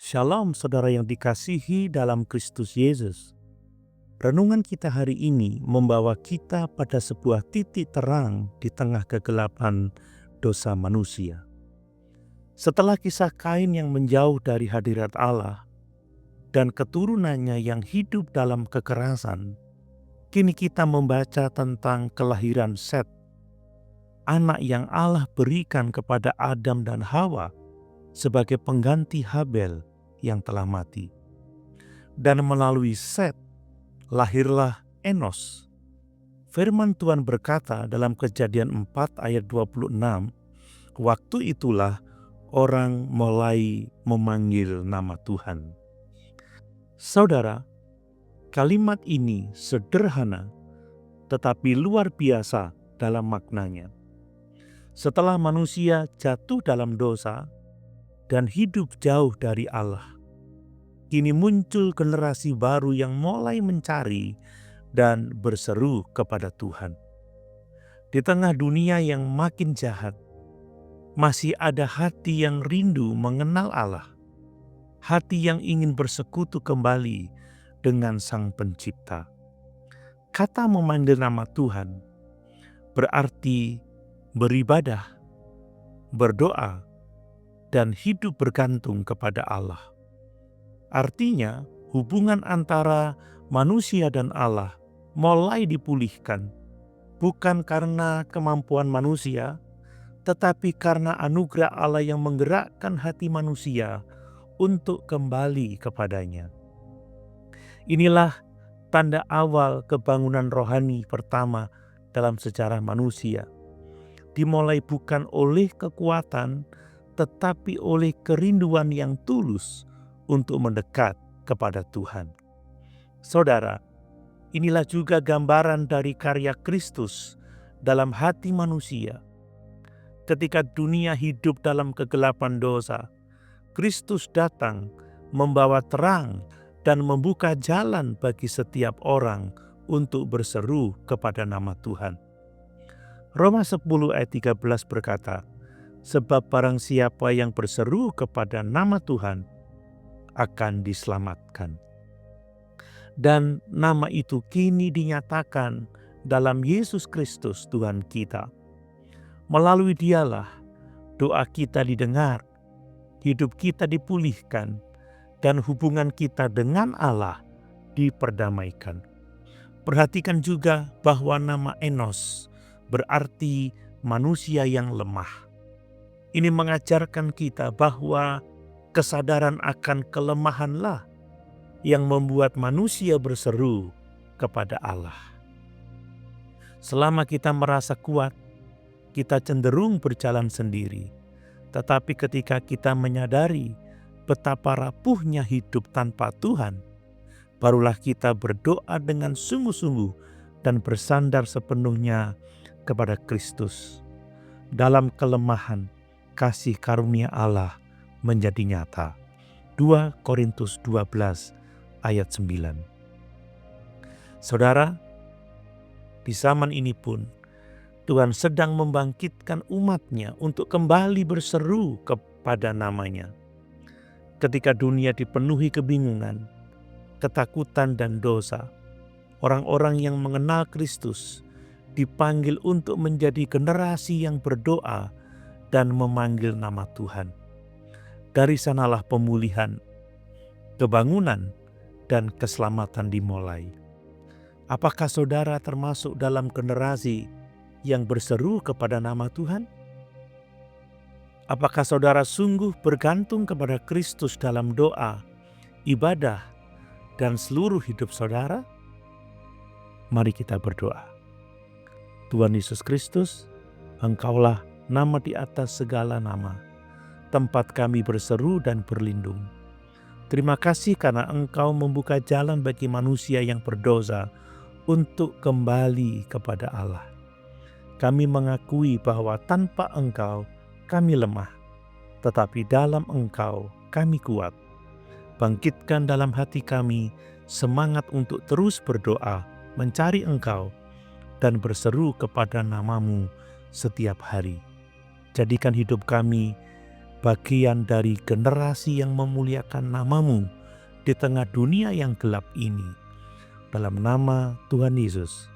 Shalom saudara yang dikasihi dalam Kristus Yesus. Renungan kita hari ini membawa kita pada sebuah titik terang di tengah kegelapan dosa manusia. Setelah kisah Kain yang menjauh dari hadirat Allah dan keturunannya yang hidup dalam kekerasan, kini kita membaca tentang kelahiran Set, anak yang Allah berikan kepada Adam dan Hawa sebagai pengganti Habel yang telah mati. Dan melalui Set, lahirlah Enos. Firman Tuhan berkata dalam Kejadian 4 ayat 26, waktu itulah orang mulai memanggil nama Tuhan. Saudara, kalimat ini sederhana tetapi luar biasa dalam maknanya. Setelah manusia jatuh dalam dosa dan hidup jauh dari Allah, kini muncul generasi baru yang mulai mencari dan berseru kepada Tuhan. Di tengah dunia yang makin jahat, masih ada hati yang rindu mengenal Allah. Hati yang ingin bersekutu kembali dengan Sang Pencipta. Kata memanggil nama Tuhan berarti beribadah, berdoa, dan hidup bergantung kepada Allah. Artinya, hubungan antara manusia dan Allah mulai dipulihkan, bukan karena kemampuan manusia, tetapi karena anugerah Allah yang menggerakkan hati manusia untuk kembali kepadanya. Inilah tanda awal kebangunan rohani pertama dalam sejarah manusia. Dimulai bukan oleh kekuatan, tetapi oleh kerinduan yang tulus untuk mendekat kepada Tuhan. Saudara, inilah juga gambaran dari karya Kristus dalam hati manusia. Ketika dunia hidup dalam kegelapan dosa, Kristus datang membawa terang dan membuka jalan bagi setiap orang untuk berseru kepada nama Tuhan. Roma 10 ayat 13 berkata, sebab barang siapa yang berseru kepada nama Tuhan akan diselamatkan. Dan nama itu kini dinyatakan dalam Yesus Kristus Tuhan kita. Melalui Dialah doa kita didengar, hidup kita dipulihkan, dan hubungan kita dengan Allah diperdamaikan. Perhatikan juga bahwa nama Enos berarti manusia yang lemah. Ini mengajarkan kita bahwa kesadaran akan kelemahanlah yang membuat manusia berseru kepada Allah. Selama kita merasa kuat, kita cenderung berjalan sendiri. Tetapi ketika kita menyadari betapa rapuhnya hidup tanpa Tuhan, barulah kita berdoa dengan sungguh-sungguh dan bersandar sepenuhnya kepada Kristus. Dalam kelemahan, kasih karunia Allah menjadi nyata. 2 Korintus 12 ayat 9. Saudara, di zaman ini pun Tuhan sedang membangkitkan umat-Nya untuk kembali berseru kepada nama-Nya. Ketika dunia dipenuhi kebingungan, ketakutan dan dosa, orang-orang yang mengenal Kristus dipanggil untuk menjadi generasi yang berdoa dan memanggil nama Tuhan. Dari sanalah pemulihan, kebangunan, dan keselamatan dimulai. Apakah saudara termasuk dalam generasi yang berseru kepada nama Tuhan? Apakah saudara sungguh bergantung kepada Kristus dalam doa, ibadah, dan seluruh hidup saudara? Mari kita berdoa. Tuhan Yesus Kristus, Engkaulah nama di atas segala nama, tempat kami berseru dan berlindung. Terima kasih karena Engkau membuka jalan bagi manusia yang berdosa untuk kembali kepada Allah. Kami mengakui bahwa tanpa Engkau kami lemah, tetapi dalam Engkau kami kuat. Bangkitkan dalam hati kami semangat untuk terus berdoa, mencari Engkau, dan berseru kepada nama-Mu setiap hari. Jadikan hidup kami bagian dari generasi yang memuliakan nama-Mu di tengah dunia yang gelap ini. Dalam nama Tuhan Yesus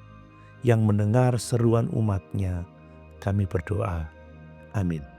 yang mendengar seruan umat-Nya, kami berdoa. Amin.